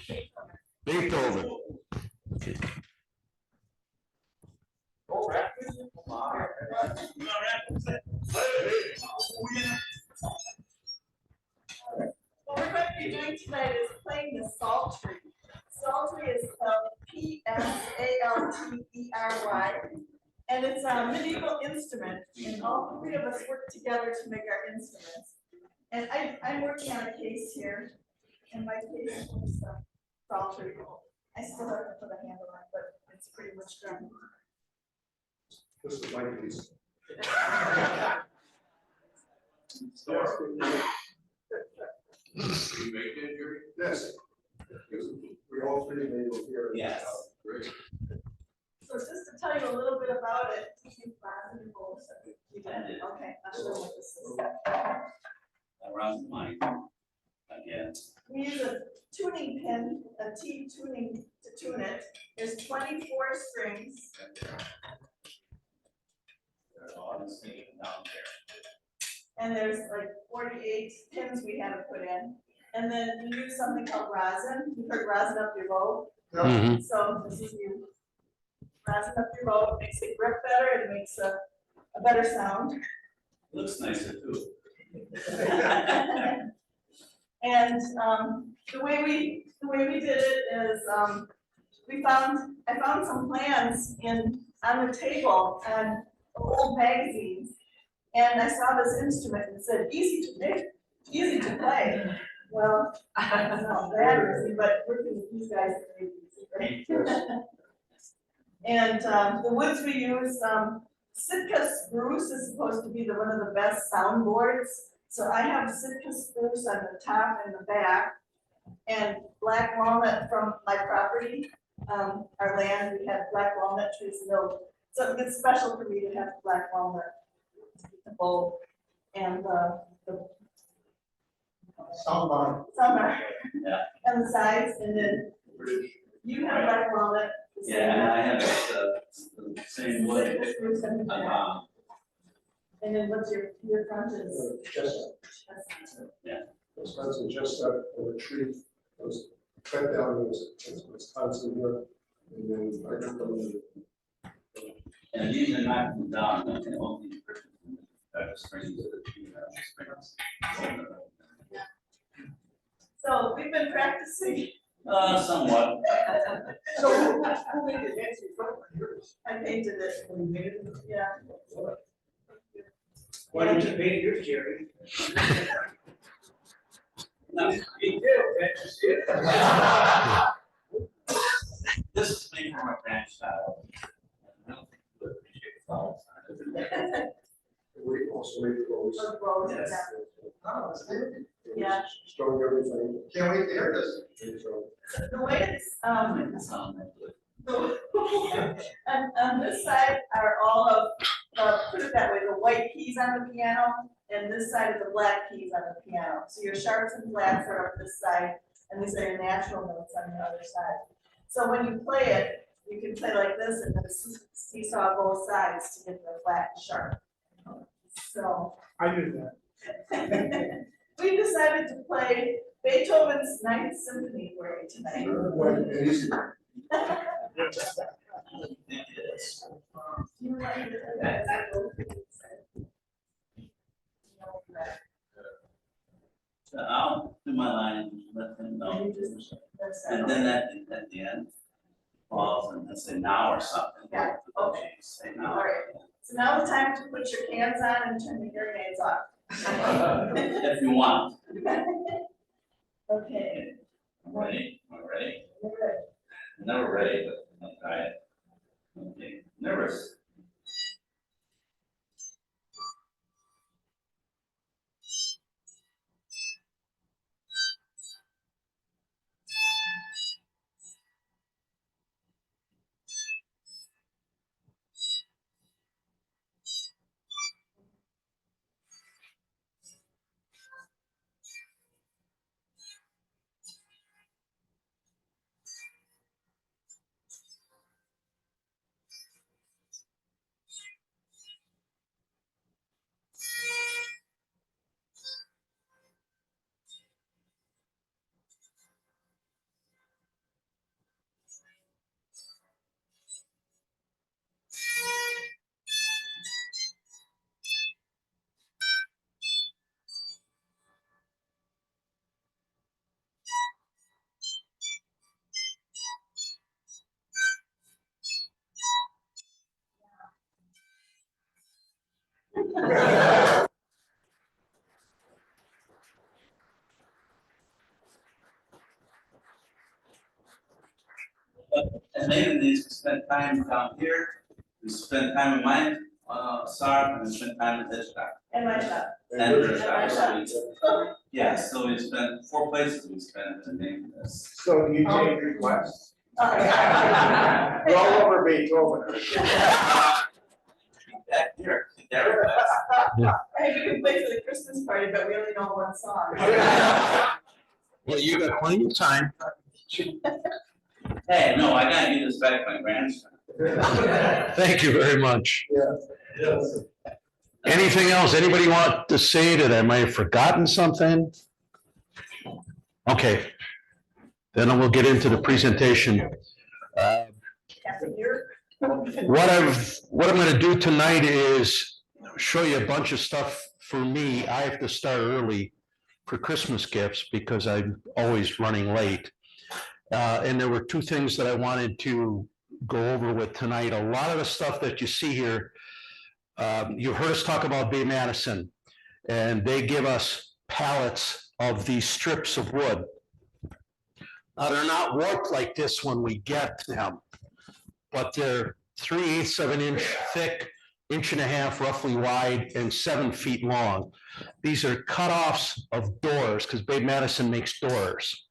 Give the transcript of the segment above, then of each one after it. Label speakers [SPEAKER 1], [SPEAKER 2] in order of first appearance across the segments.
[SPEAKER 1] Beethoven.
[SPEAKER 2] What we're going to be doing tonight is playing the psaltery. Psaltery is spelled Psaltery, and it's a medieval instrument, and all three of us work together to make our instruments. And I'm working on a case here, and my case is psaltery. I still have to put a handle on it, but it's pretty much done.
[SPEAKER 3] This is my piece.
[SPEAKER 4] You make that, Jerry?
[SPEAKER 3] Yes. We all three made it here.
[SPEAKER 4] Yes. Great.
[SPEAKER 2] So just to tell you a little bit about it, okay, I'll show you what this is.
[SPEAKER 4] Around mine. Again.
[SPEAKER 2] We use a tuning pin, a T tuning to tune it. There's 24 strings.
[SPEAKER 4] They're all the same down there.
[SPEAKER 2] And there's like 48 pins we had to put in. And then we use something called rosin. You've heard rosin up your bow.
[SPEAKER 1] Mhm.
[SPEAKER 2] So this is you rosin up your bow. It makes it grip better. It makes a better sound.
[SPEAKER 4] Looks nicer too.
[SPEAKER 2] And the way we did it is I found some plans on the table and old magazines, and I saw this instrument and it said easy to make, easy to play. Well, it's not that easy, but working with these guys is pretty easy, right? And the woods we use, Sitka spruce is supposed to be one of the best soundboards. So I have Sitka spruce on the top and the back, and black walnut from my property. Our land, we had black walnut trees, so it's special for me to have black walnut, the bowl, and the
[SPEAKER 3] Soundbar.
[SPEAKER 4] Yeah.
[SPEAKER 2] and the sides, and then you have black walnut. the same
[SPEAKER 4] Yeah, and I have the same wood.
[SPEAKER 2] Sitka spruce on the back. And then what's your front is?
[SPEAKER 3] Chestnut.
[SPEAKER 4] Yeah.
[SPEAKER 3] Those kinds of chestnut or a tree, those cut down those Wisconsin here. And then I took them.
[SPEAKER 4] And these are not from down, I can only purchase them at the springs of the springs.
[SPEAKER 2] So we've been practicing.
[SPEAKER 4] Somewhat.
[SPEAKER 3] So who made it? Nancy,
[SPEAKER 2] I painted it. Yeah.
[SPEAKER 5] Why did you paint yours, Jerry?
[SPEAKER 4] No,
[SPEAKER 5] You did, that's just it.
[SPEAKER 4] this is made from a branch style. I don't think you appreciate the flowers.
[SPEAKER 3] We also made clothes.
[SPEAKER 2] Or both,
[SPEAKER 4] Yes.
[SPEAKER 2] Yeah.
[SPEAKER 3] Strong everything.
[SPEAKER 5] Can't wait to hear this.
[SPEAKER 3] So,
[SPEAKER 2] The way it's,
[SPEAKER 4] It sounds like good.
[SPEAKER 2] on this side are all of, put it that way, the white keys on the piano, and this side are the black keys on the piano. So your sharps and flats are up this side, and these are your natural notes on the other side. So when you play it, you can play like this and then seesaw both sides to get the flat and sharp. So
[SPEAKER 5] I knew that.
[SPEAKER 2] we decided to play Beethoven's Ninth Symphony for you tonight.
[SPEAKER 3] when it is,
[SPEAKER 2] You want me to do that?
[SPEAKER 4] So I'll do my line, let them know. And then at the end, pause and then say now or something.
[SPEAKER 2] Yeah, okay.
[SPEAKER 4] Say now.
[SPEAKER 2] All right. So now it's time to put your cans on and turn the hearing aids off.
[SPEAKER 4] If you want.
[SPEAKER 2] Okay.
[SPEAKER 4] I'm ready, I'm ready.
[SPEAKER 2] You're good.
[SPEAKER 4] Never ready, but I'll try it. Okay, nervous. And then we spent time down here, we spent time in my, shop, and we spent time in this shop.
[SPEAKER 2] And my shop.
[SPEAKER 4] And her
[SPEAKER 2] my
[SPEAKER 4] shop.
[SPEAKER 2] shop.
[SPEAKER 4] Yeah, so we spent 4 places we spent in the name of this.
[SPEAKER 5] So you take requests.
[SPEAKER 2] Uh,
[SPEAKER 5] Roll over Beethoven.
[SPEAKER 4] Back here, there.
[SPEAKER 2] Hey, we can play for the Christmas party, but we only know one song.
[SPEAKER 1] Well, you got plenty of time.
[SPEAKER 4] Hey, no, I gotta give this back to my grandson.
[SPEAKER 1] Thank you very much.
[SPEAKER 3] Yes.
[SPEAKER 1] Anything else? Anybody want to say that I might have forgotten something? Okay. Then we'll get into the presentation.
[SPEAKER 2] After year.
[SPEAKER 1] What I'm gonna do tonight is show you a bunch of stuff for me. I have to start early for Christmas gifts because I'm always running late. And there were 2 things that I wanted to go over with tonight. A lot of the stuff that you see here, you heard us talk about Bay Madison, and they give us pallets of these strips of wood. Now, they're not warped like this when we get them, but they're 3/8 of an inch thick, 1.5 inches roughly wide, and 7 feet long. These are cutoffs of doors because Bay Madison makes doors.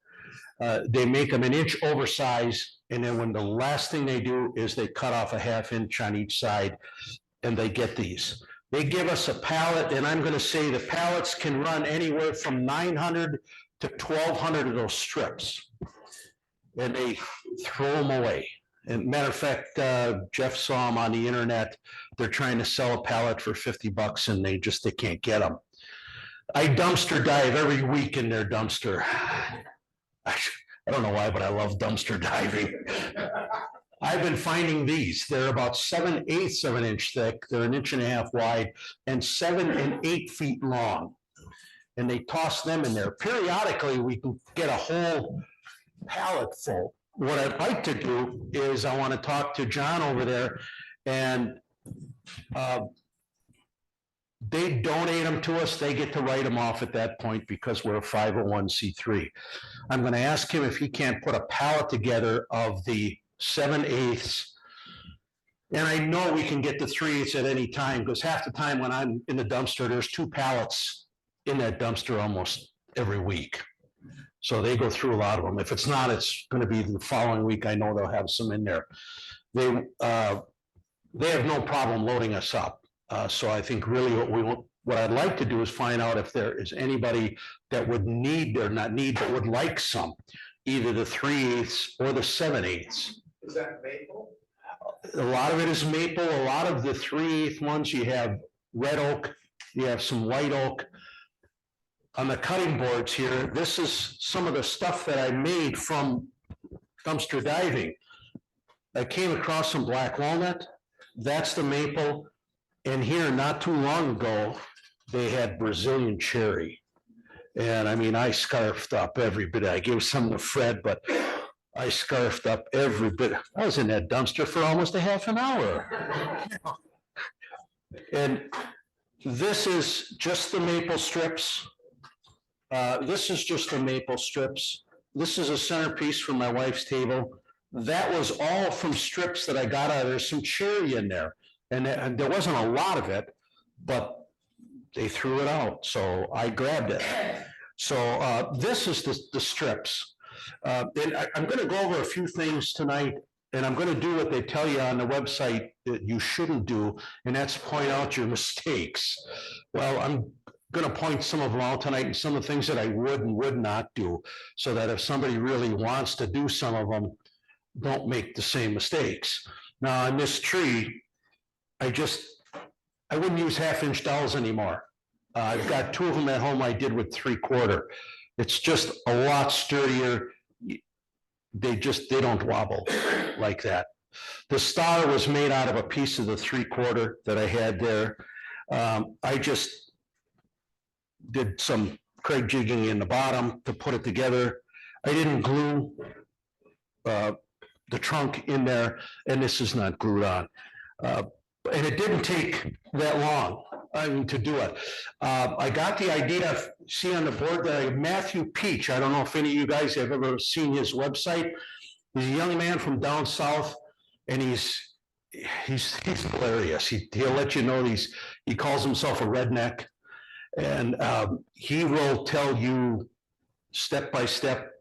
[SPEAKER 1] They make them 1 inch oversized, and then when the last thing they do is they cut off a 1/2 inch on each side, and they get these. They give us a pallet, and I'm gonna say the pallets can run anywhere from 900 to 1,200 of those strips. And they throw them away. And matter of fact, Jeff saw them on the internet. They're trying to sell a pallet for $50 and they can't get them. I dumpster dive every week in their dumpster. I don't know why, but I love dumpster diving. I've been finding these. They're about 7/8 of an inch thick. They're 1.5 inches wide and 7 and 8 feet long. And they toss them in there. Periodically, we can get a whole pallet full. What I'd like to do is I want to talk to John over there, and they donate them to us. They get to write them off at that point because we're a 501c3. I'm going to ask him if he can't put a pallet together of the 7/8. And I know we can get the 3/8 at any time because half the time when I'm in the dumpster, there's 2 pallets in that dumpster almost every week. So they go through a lot of them. If it's not, it's going to be the following week. I know they'll have some in there. They have no problem loading us up. So I think really what I'd like to do is find out if there is anybody that would need, or not need, but would like some, either the 3/8 or the 7/8.
[SPEAKER 5] Is that maple?
[SPEAKER 1] A lot of it is maple. A lot of the 3/8 ones, you have red oak, you have some white oak. On the cutting boards here, this is some of the stuff that I made from dumpster diving. I came across some black walnut. That's the maple. And here, not too long ago, they had Brazilian cherry. And I mean, I scarfed up every bit. I gave some to Fred, but I scarfed up every bit. I was in that dumpster for almost a half an hour. And this is just the maple strips. This is just the maple strips. This is a centerpiece for my wife's table. That was all from strips that I got out. There's some cherry in there. And there wasn't a lot of it, but they threw it out. So I grabbed it. So this is the strips. And I'm going to go over a few things tonight, and I'm going to do what they tell you on the website that you shouldn't do, and that's point out your mistakes. Well, I'm going to point some of them out tonight and some of the things that I would and would not do, so that if somebody really wants to do some of them, don't make the same mistakes. Now, on this tree, I wouldn't use 1/2 inch dowels anymore. I've got 2 of them at home I did with 3/4. It's just a lot sturdier. They don't wobble like that. The star was made out of a piece of the 3/4 that I had there. I just did some Craig jigging in the bottom to put it together. I didn't glue the trunk in there, and this is not glued on. And it didn't take that long to do it. I got the idea, see on the board, Matthew Peach. I don't know if any of you guys have ever seen his website. He's a young man from down south, and he's hilarious. He'll let you know he calls himself a redneck, and he will tell you step by step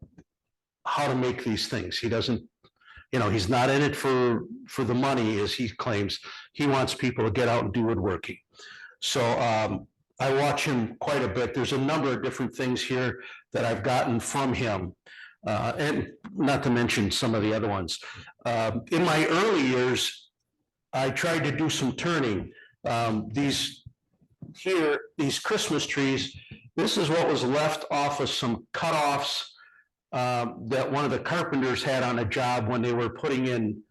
[SPEAKER 1] how to make these things. He doesn't, he's not in it for the money, as he claims. He wants people to get out and do woodworking. So I watch him quite a bit. There's a number of different things here that I've gotten from him, and not to mention some of the other ones. In my early years, I tried to do some turning. These Christmas trees, this is what was left off of some cutoffs that one of the carpenters had on a job when they were putting in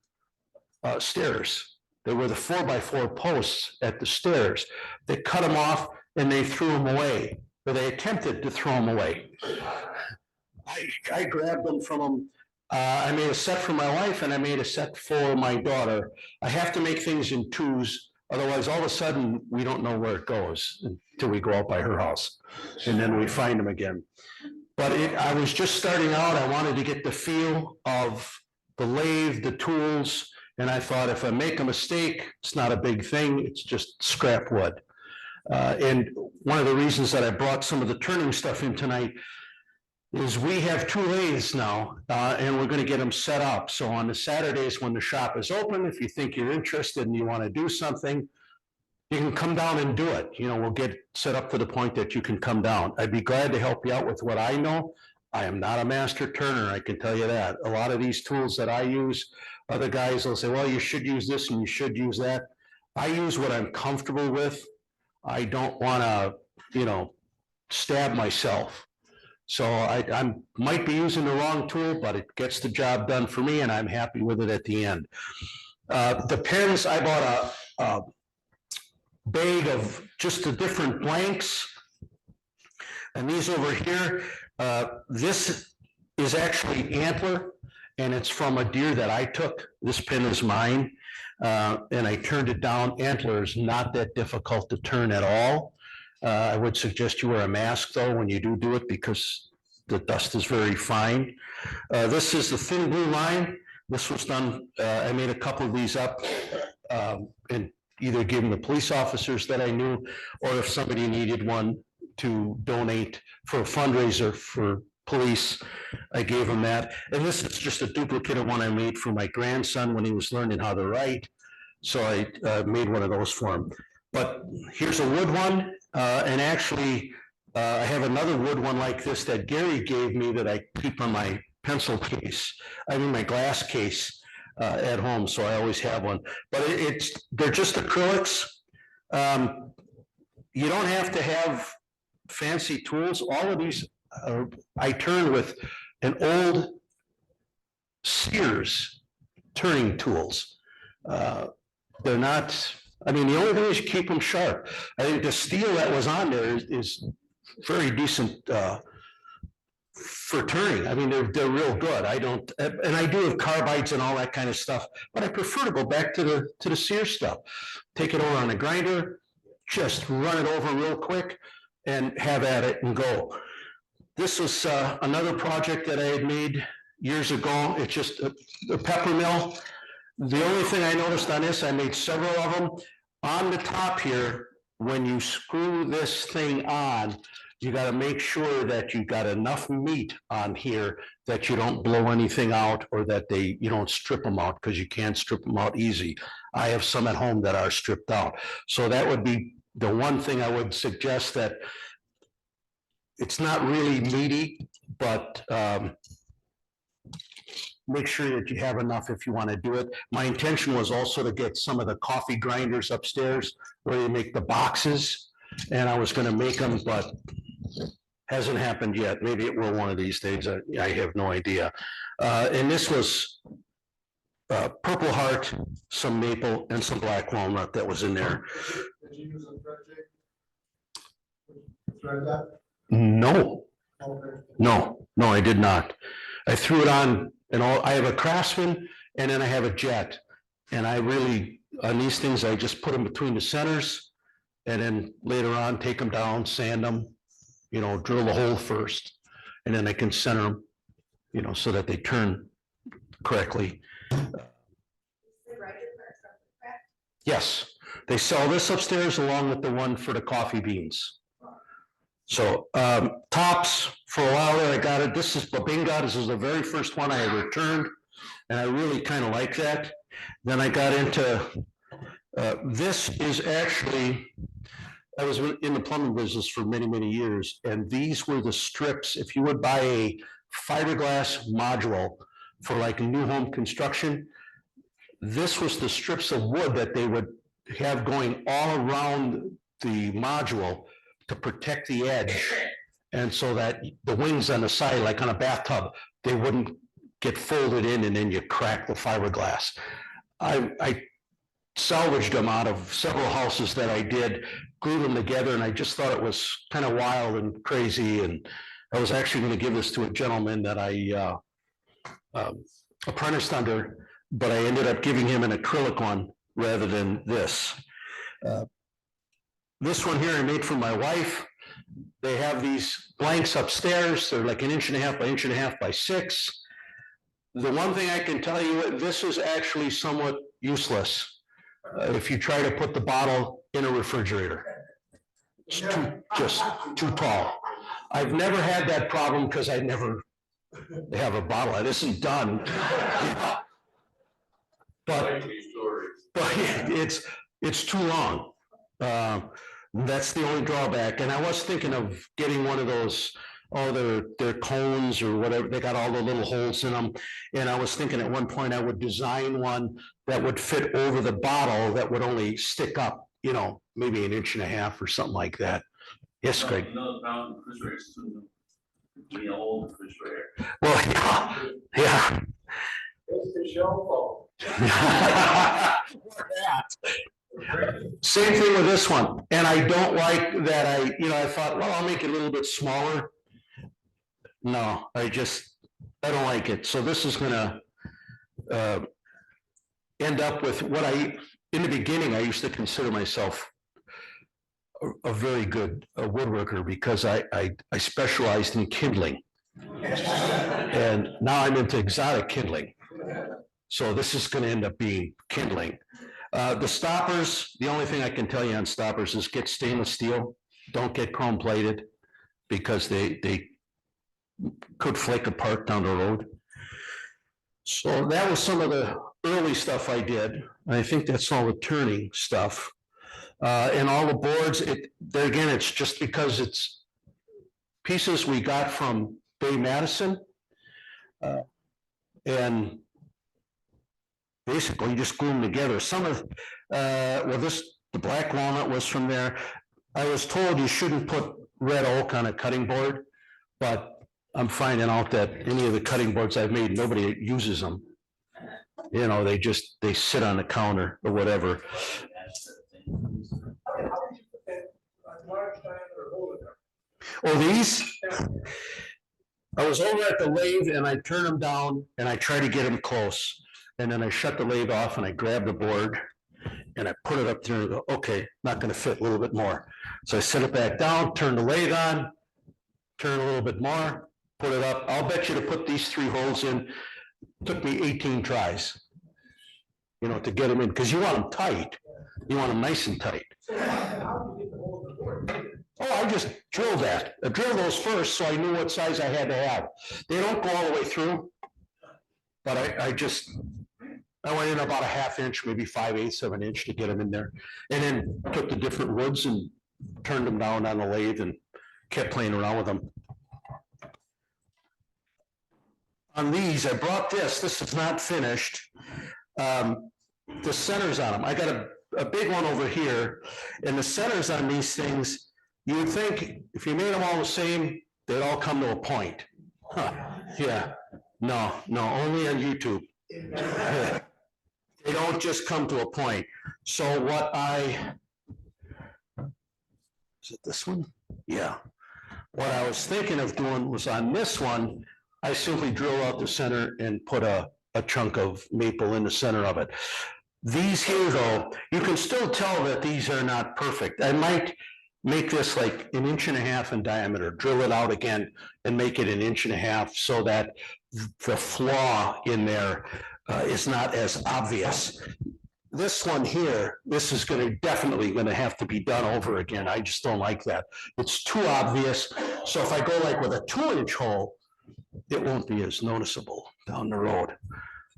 [SPEAKER 1] stairs. They were the 4x4 posts at the stairs. They cut them off and they threw them away, or they attempted to throw them away. I grabbed them from them. I made a set for my wife and I made a set for my daughter. I have to make things in twos, otherwise all of a sudden we don't know where it goes until we go out by her house, and then we find them again. But I was just starting out. I wanted to get the feel of the lathe, the tools, and I thought if I make a mistake, it's not a big thing. It's just scrap wood. And one of the reasons that I brought some of the turning stuff in tonight is we have 2 lathes now, and we're going to get them set up. So on the Saturdays when the shop is open, if you think you're interested and you want to do something, you can come down and do it. We'll get set up to the point that you can come down. I'd be glad to help you out with what I know. I am not a master turner, I can tell you that. A lot of these tools that I use, other guys will say, well, you should use this and you should use that. I use what I'm comfortable with. I don't want to, stab myself. So I might be using the wrong tool, but it gets the job done for me and I'm happy with it at the end. The pens, I bought a bag of just the different blanks. And these over here, this is actually antler, and it's from a deer that I took. This pin is mine, and I turned it down. Antler is not that difficult to turn at all. I would suggest you wear a mask though when you do it, because the dust is very fine. This is the thin blue line. This was done, I made a couple of these up and either give them to police officers that I knew, or if somebody needed one to donate for a fundraiser for police, I gave them that. And this is just a duplicate of one I made for my grandson when he was learning how to write. So I made one of those for him. But here's a wood one, and actually I have another wood one like this that Gary gave me that I keep on my pencil case, my glass case at home, so I always have one. But they're just acrylics. You don't have to have fancy tools. All of these I turn with an old Sears turning tools. They're not, the only thing is you keep them sharp. I think the steel that was on there is very decent for turning. They're real good. I don't, and I do have carbides and all that kind of stuff, but I prefer to go back to the Sears stuff. Take it over on a grinder, just run it over real quick and have at it and go. This was another project that I had made years ago. It's just a pepper mill. The only thing I noticed on this, I made several of them. On the top here, when you screw this thing on, you got to make sure that you got enough meat on here that you don't blow anything out, or that you don't strip them out, because you can't strip them out easy. I have some at home that are stripped out. So that would be the one thing I would suggest, that it's not really meaty, but make sure that you have enough if you want to do it. My intention was also to get some of the coffee grinders upstairs where you make the boxes, and I was going to make them, but hasn't happened yet. Maybe it will one of these days. I have no idea. And this was Purple Heart, some maple, and some black walnut that was in there.
[SPEAKER 3] Did you use a thread, Jake? Thread that?
[SPEAKER 1] No,
[SPEAKER 3] Okay.
[SPEAKER 1] no, I did not. I threw it on, and I have a Craftsman, and then I have a Jet. And I really, on these things, I just put them between the centers, and then later on, take them down, sand them, drill the hole first, and then I can center them, so that they turn correctly. Yes, they sell this upstairs along with the one for the coffee beans. So, tops, for a while there, I got it. This is Babinga. This is the very first one I returned. And I really kind of like that. Then I got into, this is actually, I was in the plumbing business for many, many years. And these were the strips. If you would buy a fiberglass module for like new home construction, this was the strips of wood that they would have going all around the module to protect the edge. And so that the wings on the side, like on a bathtub, they wouldn't get folded in and then you crack the fiberglass. I salvaged them out of several houses that I did, glued them together, and I just thought it was kind of wild and crazy. And I was actually going to give this to a gentleman that I apprenticed under, but I ended up giving him an acrylic one rather than this. This one here I made for my wife. They have these blanks upstairs. They're like 1.5 inches by 1.5 inches by 6. The one thing I can tell you, this is actually somewhat useless if you try to put the bottle in a refrigerator. It's just too tall. I've never had that problem because I never have a bottle that isn't done. But it's too long. That's the only drawback. And I was thinking of getting one of those, their cones or whatever. They got all the little holes in them. And I was thinking at one point I would design one that would fit over the bottle that would only stick up, maybe 1.5 inches or something like that. Yes, Greg.
[SPEAKER 4] Another problem with refrigerators too. The old refrigerator.
[SPEAKER 1] Well, yeah.
[SPEAKER 5] It's the shell
[SPEAKER 1] Same thing with this one, and I don't like that. I thought, well, I'll make it a little bit smaller. No, I don't like it. So this is gonna end up with what in the beginning, I used to consider myself a very good woodworker because I specialized in kindling, and now I'm into exotic kindling. So this is going to end up being kindling. The stoppers, the only thing I can tell you on stoppers is get stainless steel. Don't get chrome plated because they could flake apart down the road. So that was some of the early stuff I did. I think that's all the turning stuff. And all the boards, there again, it's just because it's pieces we got from Bay Madison. And basically you just glue them together. Some of, the black walnut was from there. I was told you shouldn't put red oak on a cutting board, but I'm finding out that any of the cutting boards I've made, nobody uses them. They sit on the counter or whatever. Oh, these? I was over at the lathe and I turned them down and I tried to get them close. And then I shut the lathe off and I grabbed the board and I put it up there and go, okay, not going to fit a little bit more. So I set it back down, turn the lathe on, turn a little bit more, put it up. I'll bet you to put these 3 holes in, took me 18 tries, to get them in, because you want them tight. You want them nice and tight. Oh, I just drilled that. I drilled those first so I knew what size I had to have. They don't go all the way through, but I went in about a 1/2 inch, maybe 5/8 of an inch to get them in there. And then took the different woods and turned them down on the lathe and kept playing around with them. On these, I brought this is not finished. The centers on them, I got a big one over here, and the centers on these things, you would think if you made them all the same, they'd all come to a point. Huh. Yeah, no, only on YouTube. They don't just come to a point. So is it this one? Yeah. What I was thinking of doing was on this one, I simply drill out the center and put a chunk of maple in the center of it. These here, though, you can still tell that these are not perfect. I might make this like 1.5 inches in diameter, drill it out again and make it 1.5 inches so that the flaw in there is not as obvious. This one here, this is definitely gonna have to be done over again. I just don't like that. It's too obvious. So if I go like with a 2-inch hole, it won't be as noticeable down the road.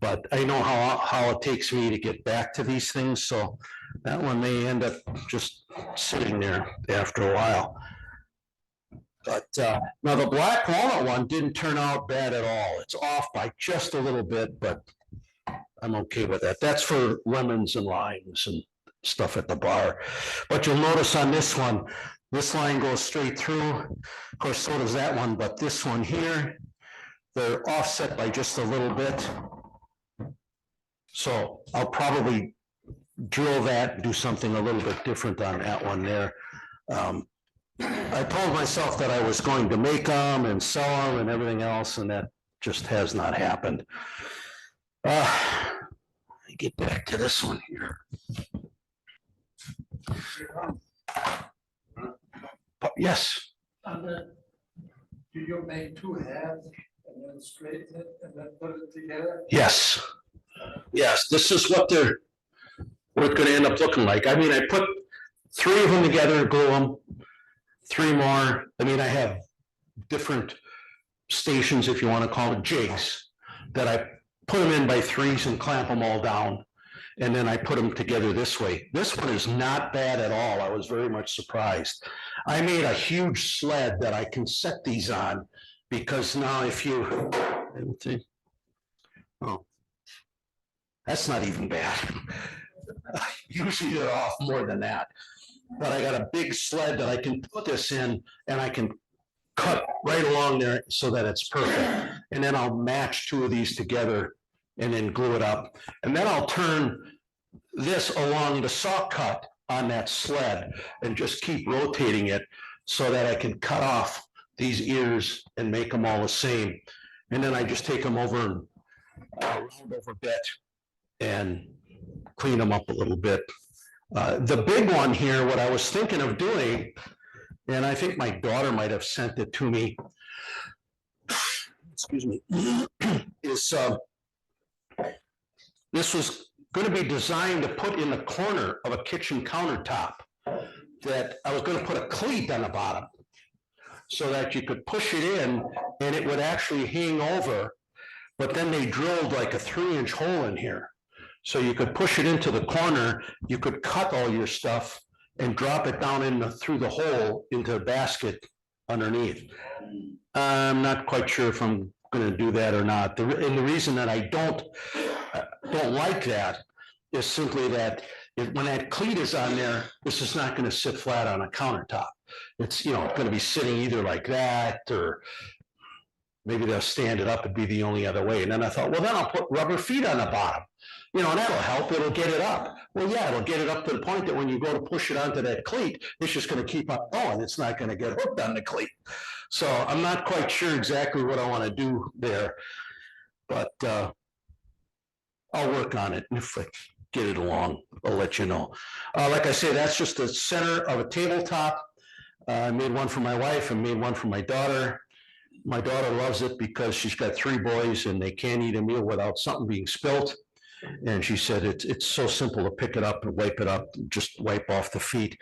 [SPEAKER 1] But I know how it takes me to get back to these things, so that one may end up just sitting there after a while. But now the black walnut one didn't turn out bad at all. It's off by just a little bit, but I'm okay with that. That's for lemons and limes and stuff at the bar. But you'll notice on this one, this line goes straight through. Of course, so does that one, but this one here, they're offset by just a little bit. So I'll probably drill that and do something a little bit different on that one there. I told myself that I was going to make them and sell them and everything else, and that just has not happened. Get back to this one here. Yes.
[SPEAKER 5] Do you make 2 halves and then straighten it and then put it together?
[SPEAKER 1] Yes. Yes, this is what it's going to end up looking like. I mean, I put 3 of them together, glue them, 3 more. I mean, I have different stations, if you want to call it, jigs, that I put them in by 3s and clamp them all down. And then I put them together this way. This one is not bad at all. I was very much surprised. I made a huge sled that I can set these on, because now if you, oh, that's not even bad. Usually they're off more than that. But I got a big sled that I can put this in, and I can cut right along there so that it's perfect. And then I'll match 2 of these together and then glue it up. And then I'll turn this along the saw cut on that sled and just keep rotating it so that I can cut off these ears and make them all the same. And then I just take them over and round over a bit and clean them up a little bit. The big one here, what I was thinking of doing, and I think my daughter might have sent it to me, excuse me, is this was going to be designed to put in the corner of a kitchen countertop, that I was going to put a cleat on the bottom so that you could push it in and it would actually hang over, but then they drilled like a 3-inch hole in here. So you could push it into the corner, you could cut all your stuff and drop it down through the hole into a basket underneath. I'm not quite sure if I'm going to do that or not. And the reason that I don't like that is simply that when that cleat is on there, this is not going to sit flat on a countertop. It's, it's going to be sitting either like that, or maybe they'll stand it up and be the only other way. And then I thought, well, then I'll put rubber feet on the bottom. And that'll help. It'll get it up. Well, yeah, it'll get it up to the point that when you go to push it onto that cleat, it's just going to keep on going. It's not going to get hooked on the cleat. So I'm not quite sure exactly what I want to do there, but I'll work on it. And if I get it along, I'll let you know. Like I say, that's just the center of a tabletop. I made one for my wife and made one for my daughter. My daughter loves it because she's got 3 boys and they can't eat a meal without something being spilt. And she said it's so simple to pick it up and wipe it up, just wipe off the feet.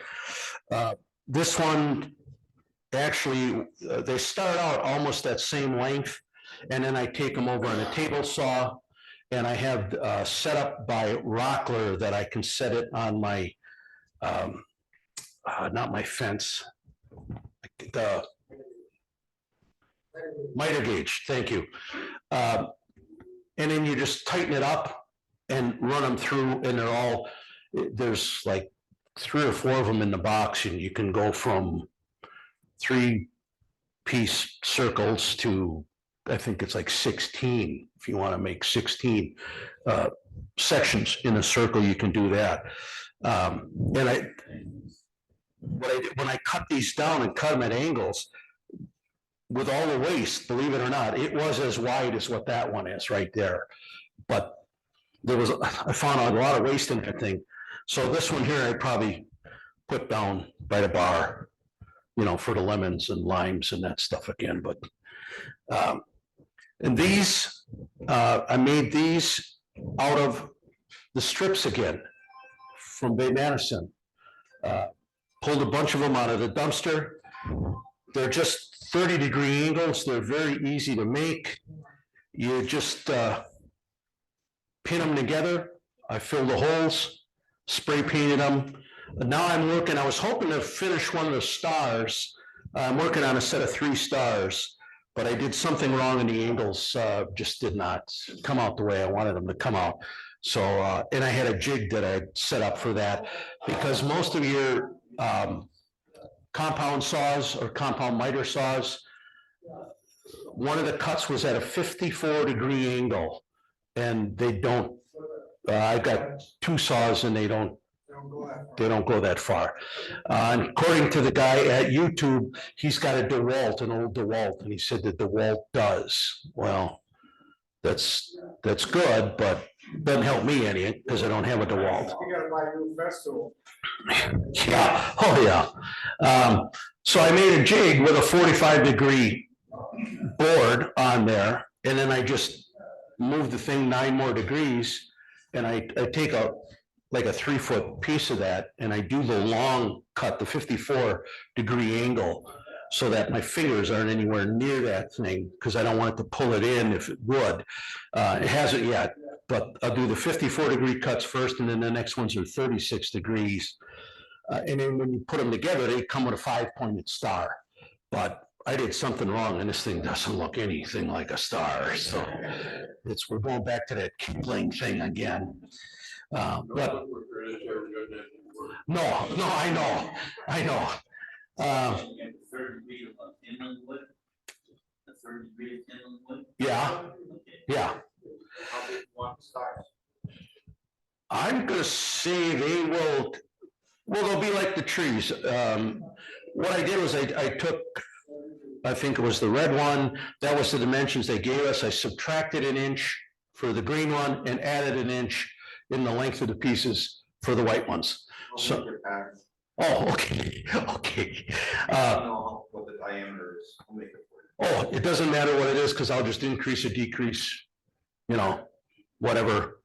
[SPEAKER 1] This one, actually, they start out almost that same length, and then I take them over on a table saw, and I have set up by Rockler that I can set it on my, not my fence, the miter gauge, thank you. And then you just tighten it up and run them through, and they're all, there's like 3 or 4 of them in the box, and you can go from 3-piece circles to, I think it's like 16. If you want to make 16 sections in a circle, you can do that. And when I cut these down and cut them at angles, with all the waste, believe it or not, it was as wide as what that one is right there. But I found a lot of waste in that thing. So this one here, I'd probably put down by the bar, for the lemons and limes and that stuff again. But And these, I made these out of the strips again from Bay Madison. Pulled a bunch of them out of the dumpster. They're just 30-degree angles. They're very easy to make. You just pin them together. I filled the holes, spray painted them. Now I'm working, I was hoping to finish one of the stars. I'm working on a set of 3 stars, but I did something wrong in the angles, just did not come out the way I wanted them to come out. So, and I had a jig that I set up for that, because most of your compound saws or compound miter saws, one of the cuts was at a 54-degree angle, and they don't, I got 2 saws and they don't go that far. And according to the guy at YouTube, he's got a DeWalt, an old DeWalt, and he said that DeWalt does. Well, that's good, but doesn't help me any, because I don't have a DeWalt.
[SPEAKER 3] You gotta buy a new vessel.
[SPEAKER 1] Yeah, oh yeah. So I made a jig with a 45-degree board on there, and then I just moved the thing 9 more degrees, and I take like a 3-foot piece of that, and I do the long cut, the 54-degree angle, so that my fingers aren't anywhere near that thing, because I don't want it to pull it in if it would. It hasn't yet, but I'll do the 54-degree cuts first, and then the next ones are 36 degrees. And then when you put them together, they come with a 5-pointed star. But I did something wrong, and this thing doesn't look anything like a star. So we're going back to that Kipling thing again. But no, I know.
[SPEAKER 4] The 3rd degree of inland wood? The 3rd degree of inland wood?
[SPEAKER 1] Yeah,
[SPEAKER 4] Okay.
[SPEAKER 1] yeah.
[SPEAKER 3] How big you want the stars?
[SPEAKER 1] I'm gonna say well, they'll be like the trees. What I did was I took, I think it was the red one, that was the dimensions they gave us. I subtracted 1 inch for the green one and added 1 inch in the length of the pieces for the white ones. So, oh, okay.
[SPEAKER 3] What the diameter is, I'll make it for you.
[SPEAKER 1] Oh, it doesn't matter what it is, because I'll just increase or decrease, whatever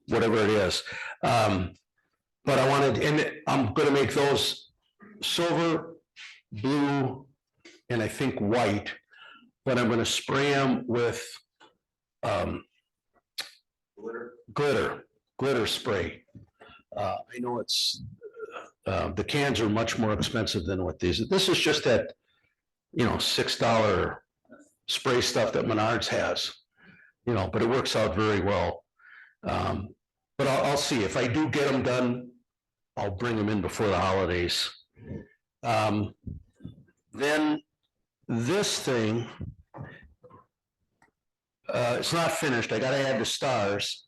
[SPEAKER 1] it is. But I wanted, and I'm gonna make those silver, blue, and I think white, but I'm gonna spray them with glitter spray. I know it's, the cans are much more expensive than what these, this is just that, $6 spray stuff that Menards has, but it works out very well. But I'll see, if I do get them done, I'll bring them in before the holidays. Then this thing, it's not finished, I gotta add the stars.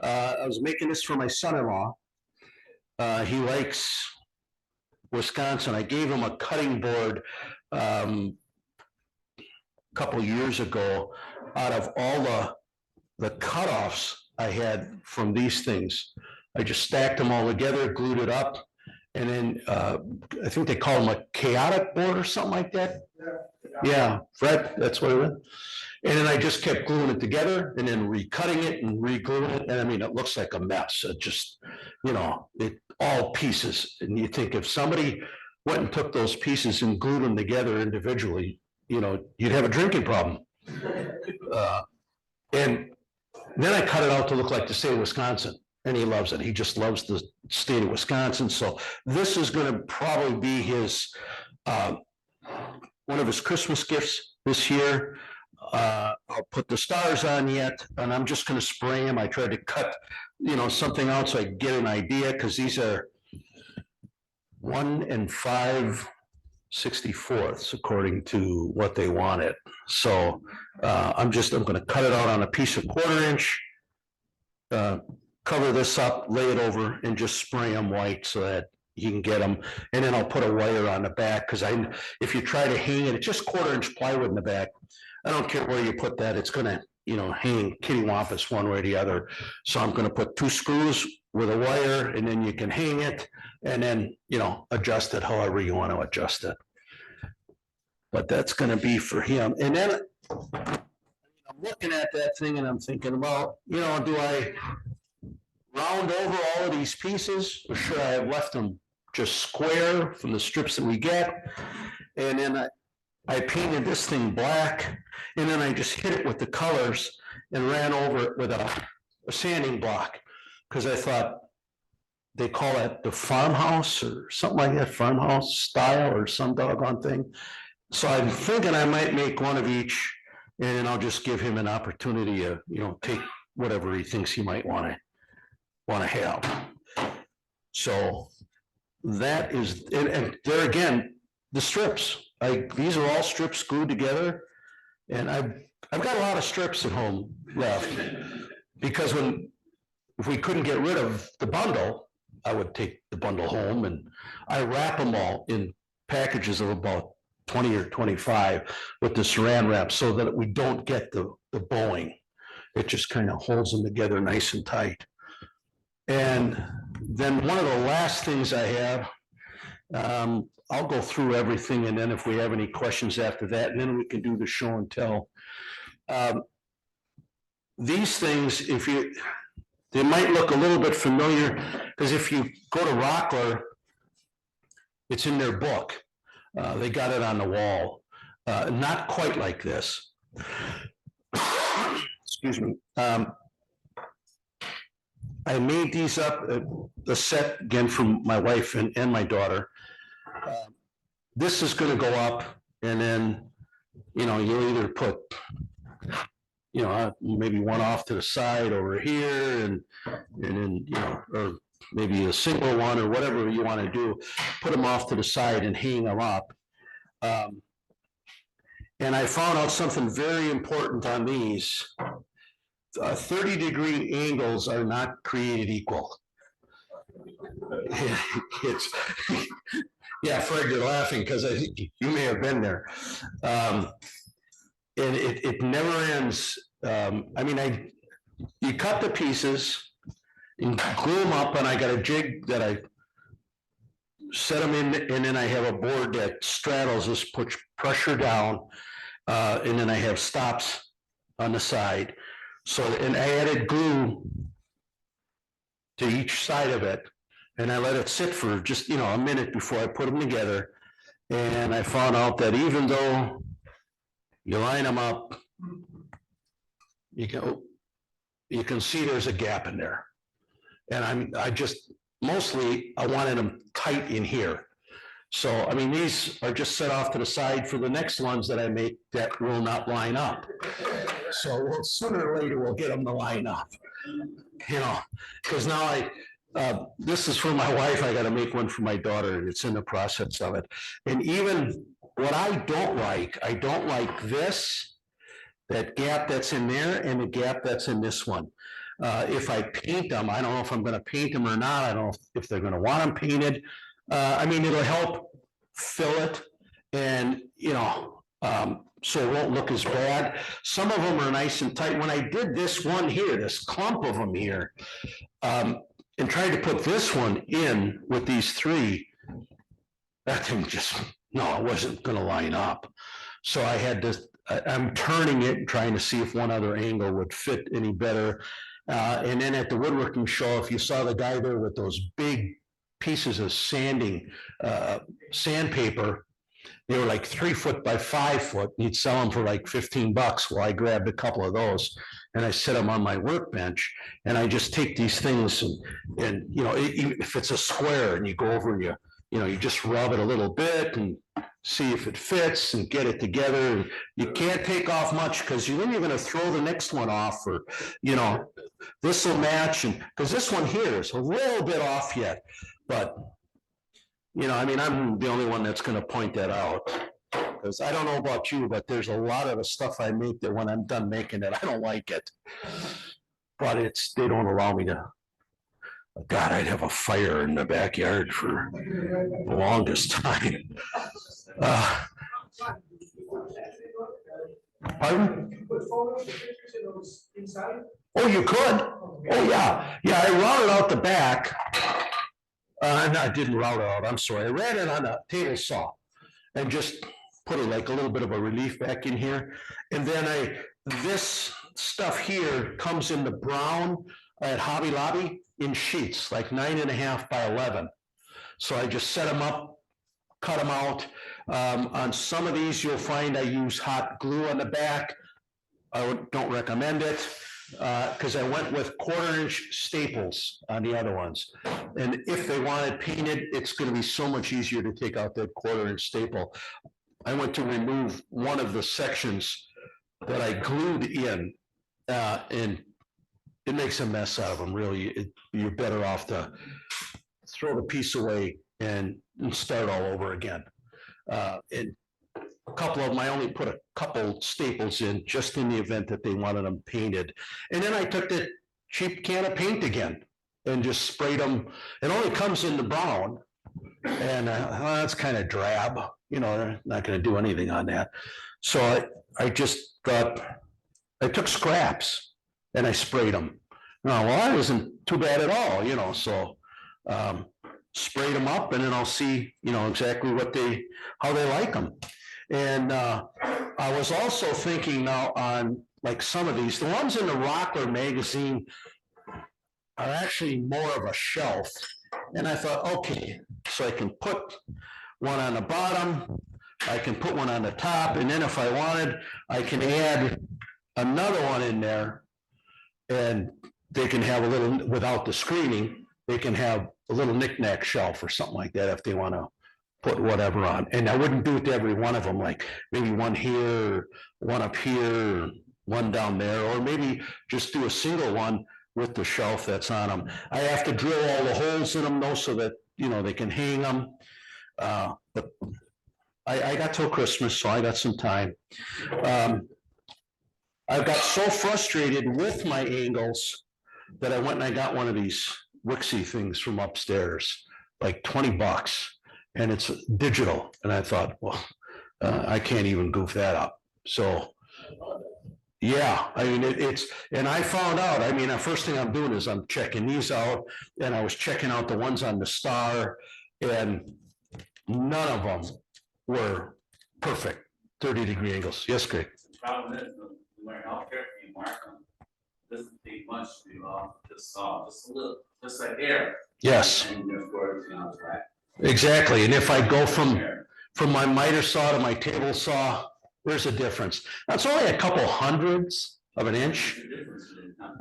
[SPEAKER 1] I was making this for my son-in-law. He likes Wisconsin. I gave him a cutting board a couple years ago out of all the cutoffs I had from these things. I just stacked them all together, glued it up, and then I think they call them a chaotic board or something like that. Yeah, Fred, that's what it is. And then I just kept gluing it together and then recutting it and re-gluing it. And I mean, it looks like a mess. It just, it all pieces. And you think if somebody went and took those pieces and glued them together individually, you'd have a drinking problem. And then I cut it out to look like the state of Wisconsin. And he loves it. He just loves the state of Wisconsin. So this is going to probably be his, one of his Christmas gifts this year. I'll put the stars on yet, and I'm just going to spray them. I tried to cut, something out so I can get an idea, because these are 1 5/64 according to what they wanted. So I'm going to cut it out on a piece of 1/4 inch, cover this up, lay it over, and just spray them white so that you can get them. And then I'll put a wire on the back, because if you try to hang it, it's just 1/4 inch plywood in the back. I don't care where you put that, it's gonna, hang kittywampus one way or the other. So I'm gonna put 2 screws with a wire, and then you can hang it, and then, adjust it however you want to adjust it. But that's gonna be for him. And then I'm looking at that thing and I'm thinking, well, you know, do I round over all of these pieces, or should I have left them just square from the strips that we get? And then I painted this thing black, and then I just hit it with the colors and ran over it with a sanding block, because I thought they call it the farmhouse or something like that, farmhouse style or some doggone thing. So I'm thinking I might make one of each, and then I'll just give him an opportunity to, you know, take whatever he thinks he might want to have. So that is, and there again, the strips. These are all strips glued together, and I've got a lot of strips at home left, because if we couldn't get rid of the bundle, I would take the bundle home, and I wrap them all in packages of about 20 or 25 with the saran wrap, so that we don't get the bowing. It just kind of holds them together nice and tight. And then one of the last things I have, I'll go through everything, and then if we have any questions after that, and then we can do the show and tell. These things, they might look a little bit familiar, because if you go to Rockler, it's in their book. They got it on the wall. Not quite like this. Excuse me. I made these up, the set again from my wife and my daughter. This is going to go up, and then, you know, you'll either put, you know, maybe one off to the side over here, and then, you know, or maybe a single one, or whatever you want to do, put them off to the side and hang them up. And I found out something very important on these. 30-degree angles are not created equal. Yeah, Fred, you're laughing because I think you may have been there. And it never ends. I mean, you cut the pieces, and glue them up, and I got a jig that I set them in, and then I have a board that straddles this, puts pressure down, and then I have stops on the side. So, and I added glue to each side of it, and I let it sit for just, you know, a minute before I put them together. And I found out that even though you line them up, you can see there's a gap in there. And I mostly wanted them tight in here. So, I mean, these are just set off to the side for the next ones that I make that will not line up. So sooner or later, we'll get them to line up, you know, because now this is for my wife. I got to make one for my daughter, and it's in the process of it. And even what I don't like this, that gap that's in there, and the gap that's in this one. If I paint them, I don't know if I'm going to paint them or not. I don't know if they're going to want them painted. I mean, it'll help fill it, and, you know, so it won't look as bad. Some of them are nice and tight. When I did this one here, this clump of them here, and tried to put this one in with these three, that thing just, no, it wasn't going to line up. So I had to, I'm turning it and trying to see if one other angle would fit any better. And then at the woodworking show, if you saw the guy there with those big pieces of sandpaper, they were like 3 foot by 5 foot. You'd sell them for like $15. Well, I grabbed a couple of those and I set them on my workbench, and I just take these things and you know, if it's a square and you go over and you just rub it a little bit and see if it fits and get it together. And you can't take off much, because then you're going to throw the next one off, or, you know, this will match. And because this one here is a little bit off yet, but, you know, I mean, I'm the only one that's going to point that out, because I don't know about you, but there's a lot of the stuff I make that when I'm done making it, I don't like it. But they don't allow me to. God, I'd have a fire in the backyard for the longest time. Pardon? Oh, you could? Oh, yeah. Yeah, I routed out the back. No, I didn't route it out. I'm sorry. I ran it on a table saw and just put like a little bit of a relief back in here. And then this stuff here comes in the brown at Hobby Lobby in sheets, like 9.5 by 11. So I just set them up, cut them out. On some of these, you'll find I use hot glue on the back. Don't recommend it, because I went with 1/4-inch staples on the other ones. And if they want it painted, it's gonna be so much easier to take out that 1/4-inch staple. I went to remove one of the sections that I glued in, and it makes a mess out of them, really. You're better off to throw the piece away and start all over again. And a couple of them, I only put a couple staples in, just in the event that they wanted them painted. And then I took the cheap can of paint again and just sprayed them. It only comes in the brown, and that's kind of drab, they're not gonna do anything on that. So I just thought, I took scraps and I sprayed them. Well, that isn't too bad at all, so sprayed them up, and then I'll see, exactly how they like them. And I was also thinking now on like some of these, the ones in the Rockler magazine are actually more of a shelf. And I thought, okay, so I can put one on the bottom, I can put one on the top, and then if I wanted, I can add another one in there, and they can have a little, without the screening, they can have a little knick-knack shelf or something like that if they want to put whatever on. And I wouldn't do it to every one of them, like maybe one here, one up here, one down there, or maybe just do a single one with the shelf that's on them. I have to drill all the holes in them though, so that, they can hang them. But I got till Christmas, so I got some time. I got so frustrated with my angles that I went and I got one of these Wixie things from upstairs, like $20, and it's digital. And I thought, well, I can't even goof that up. So, yeah, I mean, and I found out, the first thing I'm doing is I'm checking these out, and I was checking out the ones on the Star, and none of them were perfect 30-degree angles. Yes, Greg?
[SPEAKER 4] Problem is, no matter how carefully you mark them, doesn't take much to just saw, just a little, just like air.
[SPEAKER 1] Yes.
[SPEAKER 4] And therefore, it's right.
[SPEAKER 1] Exactly, and if I go from my miter saw to my table saw, there's a difference. That's only a couple hundredths of an inch,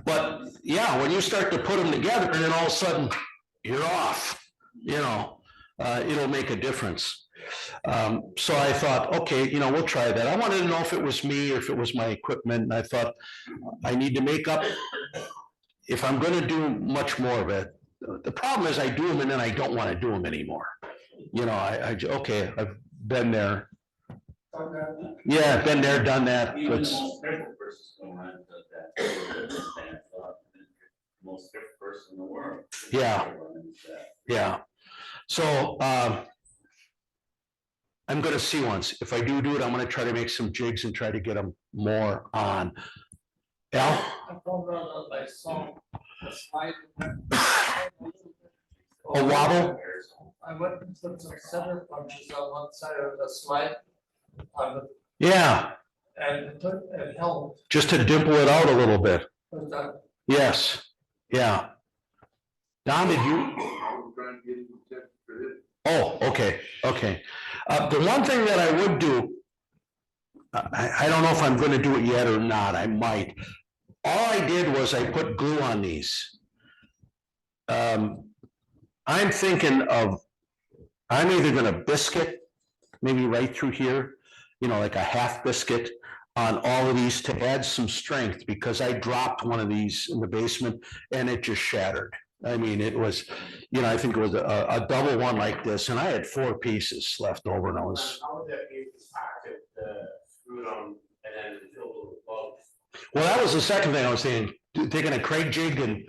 [SPEAKER 1] but yeah, when you start to put them together, and then all of a sudden, you're off, it'll make a difference. So I thought, okay, we'll try that. I wanted to know if it was me or if it was my equipment, and I thought, I need to make up, if I'm gonna do much more of it. The problem is I do them and then I don't want to do them anymore. Okay, I've been there. Yeah, I've been there, done that.
[SPEAKER 4] Even the most careful person going around does that. The most careful person in the world.
[SPEAKER 1] Yeah. So I'm going to see once. If I do it, I'm going to try to make some jigs and try to get them more on. Al?
[SPEAKER 5] I found out that I saw a slide.
[SPEAKER 1] A wobble?
[SPEAKER 5] I went and put some center punches on one side of the slide.
[SPEAKER 1] Yeah.
[SPEAKER 5] And it helped.
[SPEAKER 1] Just to dimple it out a little bit.
[SPEAKER 5] But,
[SPEAKER 1] yes. Yeah. Don, did you? Oh, okay. Okay. The one thing that I would do, I don't know if I'm going to do it yet or not. I might. All I did was I put glue on these. I'm thinking of, I'm either going to biscuit, maybe right through here, like a half biscuit on all of these to add some strength, because I dropped one of these in the basement and it just shattered. It was, I think it was a double one like this, and I had 4 pieces left over, and I was.
[SPEAKER 6] How would that be pocket screwed on and then filled with bolts?
[SPEAKER 1] Well, that was the second thing I was saying, taking a Craig jig and,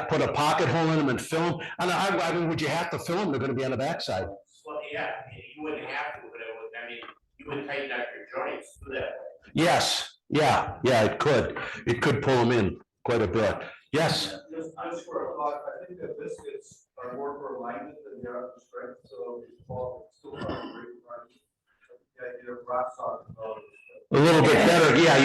[SPEAKER 1] put a pocket hole in them and fill them. And would you have to fill them? They're gonna be on the backside.
[SPEAKER 6] Well, yeah, you wouldn't have to, but it would, you would tighten up your joints to that way.
[SPEAKER 1] Yes, yeah, it could. It could pull them in quite a bit. Yes.
[SPEAKER 3] Just for a thought, I think that biscuits are more for alignment than they are for strength, so it's still probably great. The idea of rock solid.
[SPEAKER 1] A little bit better, yeah,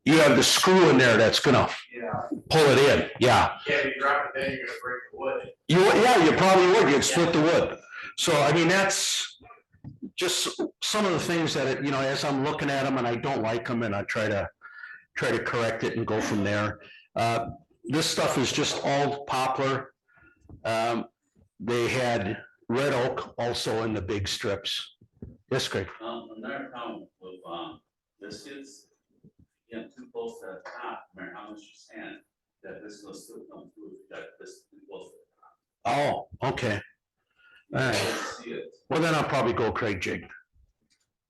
[SPEAKER 1] you have the screw in there that's gonna
[SPEAKER 6] Yeah.
[SPEAKER 1] pull it in, yeah.
[SPEAKER 6] Yeah, if you drop it, then you're gonna break the wood.
[SPEAKER 1] You probably would, you'd split the wood. So, I mean, that's just some of the things that, as I'm looking at them and I don't like them and I try to correct it and go from there. This stuff is just all poplar. They had red oak also in the big strips. Yes, Greg?
[SPEAKER 4] Another problem with, biscuits, too close to the top, no matter how much you sand, that this will still come through, that this too close to the top.
[SPEAKER 1] Oh, okay.
[SPEAKER 4] You
[SPEAKER 1] All right.
[SPEAKER 4] can see it.
[SPEAKER 1] Well, then I'll probably go Craig jig.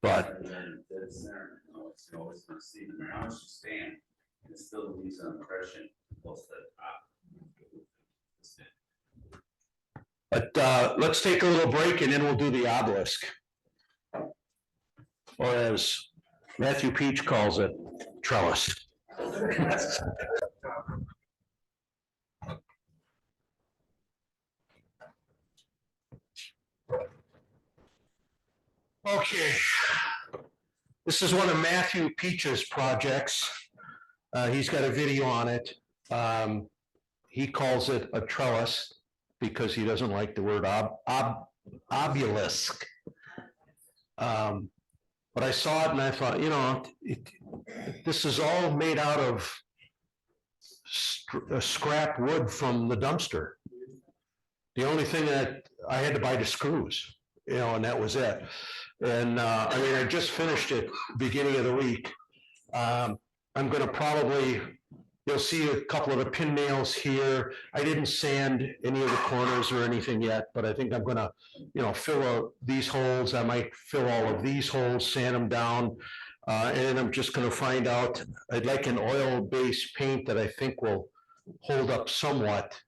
[SPEAKER 1] But,
[SPEAKER 4] And then it's there, it's always gonna see, no matter how much you stand, it still leaves an impression close to the top.
[SPEAKER 1] let's take a little break and then we'll do the obelisk. Or as Matthew Peach calls it, trellis. Okay. This is one of Matthew Peach's projects. He's got a video on it. He calls it a trellis because he doesn't like the word obelisk. But I saw it and I thought, this is all made out of scrap wood from the dumpster. The only thing that I had to buy the screws, and that was it. And I just finished it beginning of the week. I'm going to probably, you'll see a couple of the pin nails here. I didn't sand any of the corners or anything yet, but I think I'm going to, fill these holes. I might fill all of these holes, sand them down. And then I'm just going to find out, I'd like an oil-based paint that I think will hold up somewhat,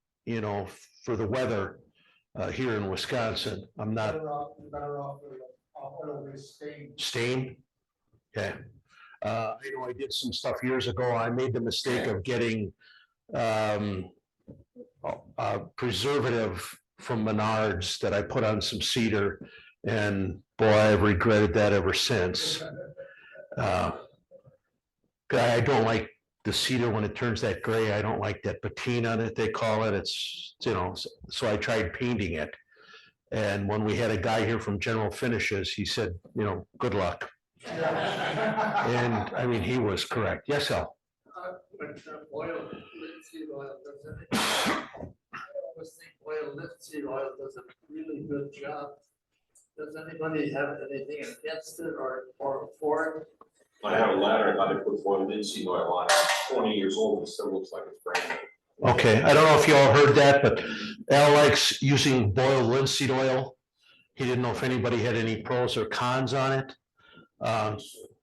[SPEAKER 1] for the weather here in Wisconsin. I'm not.
[SPEAKER 5] Better off with oil-based stain.
[SPEAKER 1] Stain? Okay. I did some stuff years ago. I made the mistake of getting preservative from Menards that I put on some cedar, and boy, I've regretted that ever since. I don't like the cedar when it turns that gray. I don't like that patina on it, they call it. It's, so I tried painting it. And when we had a guy here from General Finishes, he said, good luck. And he was correct. Yes, Al?
[SPEAKER 5] Oil, linseed oil, I always think linseed oil does a really good job. Does anybody have anything against it or for it?
[SPEAKER 7] I have a ladder, I put boiled linseed oil on it, 20 years old, it still looks like it's brand new.
[SPEAKER 1] Okay, I don't know if you all heard that, but Al likes using boiled linseed oil. He didn't know if anybody had any pros or cons on it.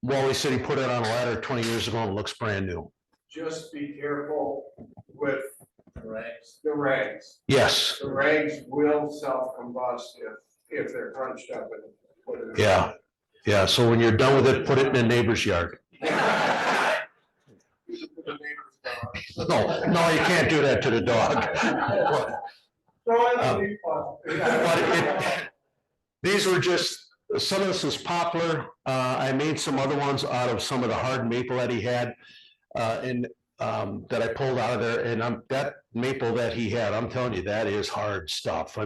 [SPEAKER 1] Wally said he put it on a ladder 20 years ago and it looks brand new.
[SPEAKER 3] Just be careful with
[SPEAKER 5] Rags.
[SPEAKER 3] the rags.
[SPEAKER 1] Yes,
[SPEAKER 3] The rags will self-combust if they're crunched up and put it in.
[SPEAKER 1] yeah, so when you're done with it, put it in a neighbor's yard. No, you can't do that to the dog. These were just, some of this is poplar. I made some other ones out of some of the hard maple that he had, that I pulled out of there. And that maple that he had, I'm telling you, that is hard stuff.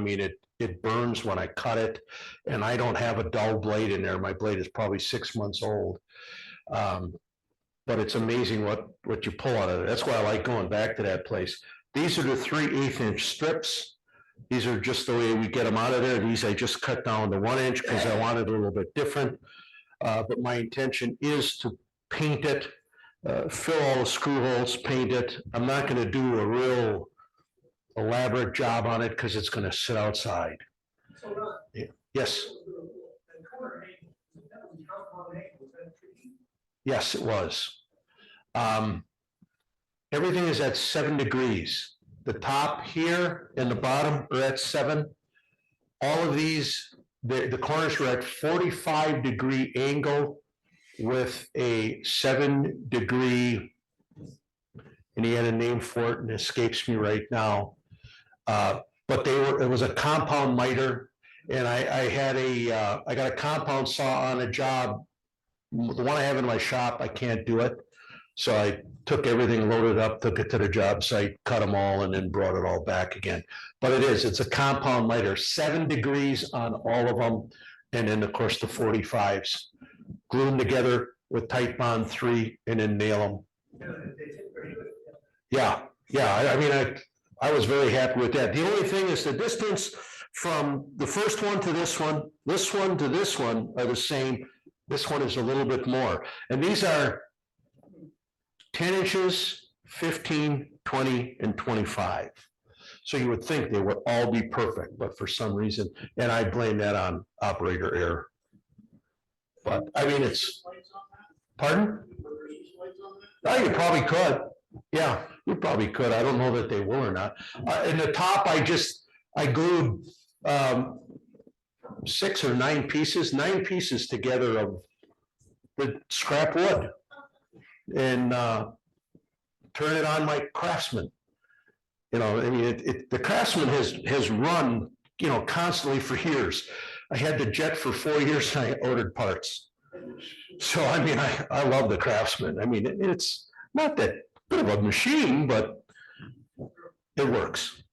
[SPEAKER 1] It burns when I cut it, and I don't have a dull blade in there. My blade is probably 6 months old. But it's amazing what you pull out of it. That's why I like going back to that place. These are the 3/8 inch strips. These are just the way we get them out of there. These I just cut down to 1 inch because I wanted a little bit different. But my intention is to paint it, fill all the screw holes, paint it. I'm not going to do a real elaborate job on it because it's going to sit outside. Yeah. Yes. Yes, it was. Everything is at 7 degrees. The top here and the bottom are at 7. All of these, the corners were at 45-degree angle with a 7-degree, and he had a name for it and it escapes me right now. But it was a compound miter, and I got a compound saw on a job the one I have in my shop, I can't do it. So I took everything, loaded up, took it to the job site, cut them all, and then brought it all back again. But it's a compound miter, 7 degrees on all of them. And then, of course, the 45s. Glue them together with tight bond 3 and then nail them. Yeah, I mean, I was very happy with that. The only thing is the distance from the first one to this one to this one are the same. This one is a little bit more. And these are 10 inches, 15, 20, and 25. So you would think they would all be perfect, but for some reason, and I blame that on operator error. But I mean, pardon? Oh, you probably could. Yeah, you probably could. I don't know that they will or not. In the top, I glued 6 or 9 pieces together of the scrap wood. And turn it on my Craftsman. You know, I mean, the Craftsman has run, you know, constantly for years. I had the Jet for 4 years and I ordered parts. So, I mean, I love the Craftsman. I mean, it's not that good of a machine, but it works.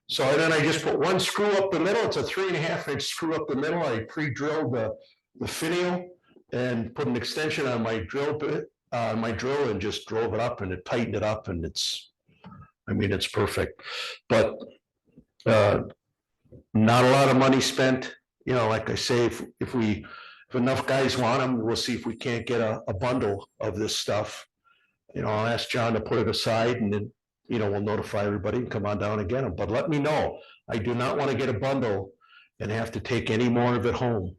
[SPEAKER 1] So then I just put one screw up the middle. It's a 3.5-inch screw up the middle. I pre-drilled the finial and put an extension on my drill bit. My drill and just drove it up and it tightened it up and it's perfect. But not a lot of money spent. You know, like I say, if enough guys want them, we'll see if we can't get a bundle of this stuff. You know, I'll ask John to put it aside and then, you know, we'll notify everybody and come on down and get them. But let me know. I do not want to get a bundle and have to take any more of it home.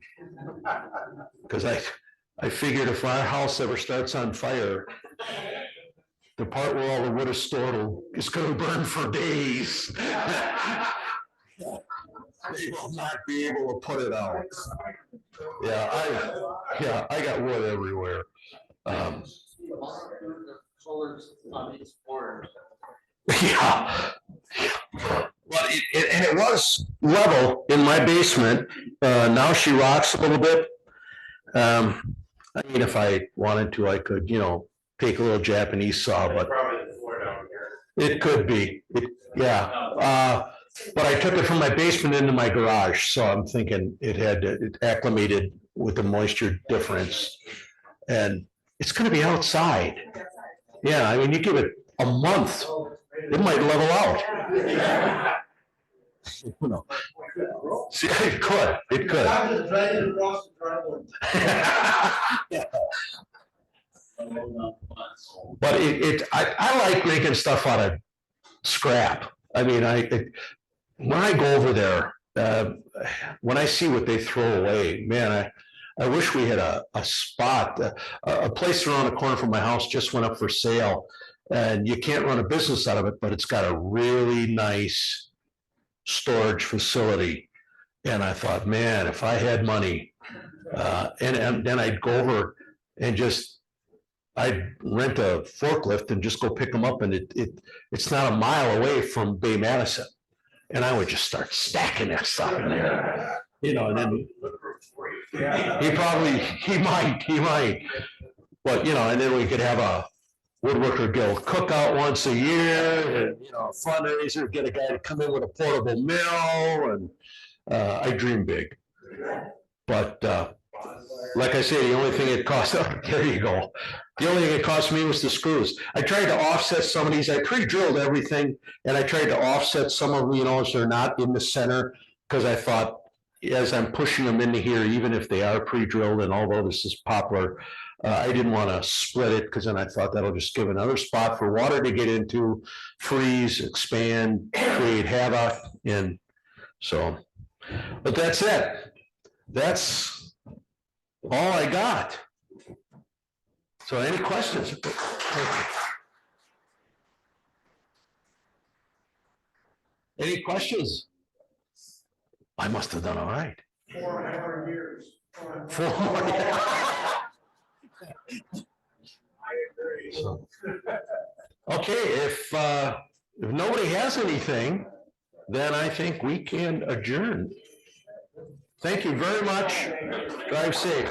[SPEAKER 1] Because I figured if our house ever starts on fire, the part where all the wood is stored is going to burn for days. They will not be able to put it out. Yeah, I got wood everywhere. Yeah. But it was level in my basement. Now she rocks a little bit. I mean, if I wanted to, I could, you know, take a little Japanese saw, but
[SPEAKER 6] Probably the floor down here.
[SPEAKER 1] it could be. But I took it from my basement into my garage, so I'm thinking it acclimated with the moisture difference. And it's going to be outside. Yeah, I mean, you give it a month, it might level out. You know. See, it could.
[SPEAKER 5] I'm just dragging across the driveway.
[SPEAKER 1] But I like making stuff out of scrap. I mean, when I go over there, when I see what they throw away, man, I wish we had a spot, a place around the corner from my house just went up for sale, and you can't run a business out of it, but it's got a really nice storage facility. And I thought, man, if I had money, and then I'd go over and I'd rent a forklift and just go pick them up, and it's not a mile away from Bay Madison, and I would just start stacking that stuff in there, you know. And then he might, but you know, and then we could have a Woodworker Guild cookout once a year, and you know, a fundraiser, get a guy to come in with a portable mill, and I dream big. But like I say, the only thing it cost, there you go. The only thing it cost me was the screws. I tried to offset some of these. I pre-drilled everything, and I tried to offset some of them, you know, so they're not in the center, because I thought, as I'm pushing them into here, even if they are pre-drilled, and although this is poplar, I didn't want to split it, because then I thought that'll just give another spot for water to get into, freeze, expand, create havoc, and so. But that's it. That's all I got. So any questions? Any questions? I must have done all right.
[SPEAKER 3] 4.5 years.
[SPEAKER 1] 4 more.
[SPEAKER 3] I agree.
[SPEAKER 1] So, okay, if nobody has anything, then I think we can adjourn. Thank you very much. Drive safe.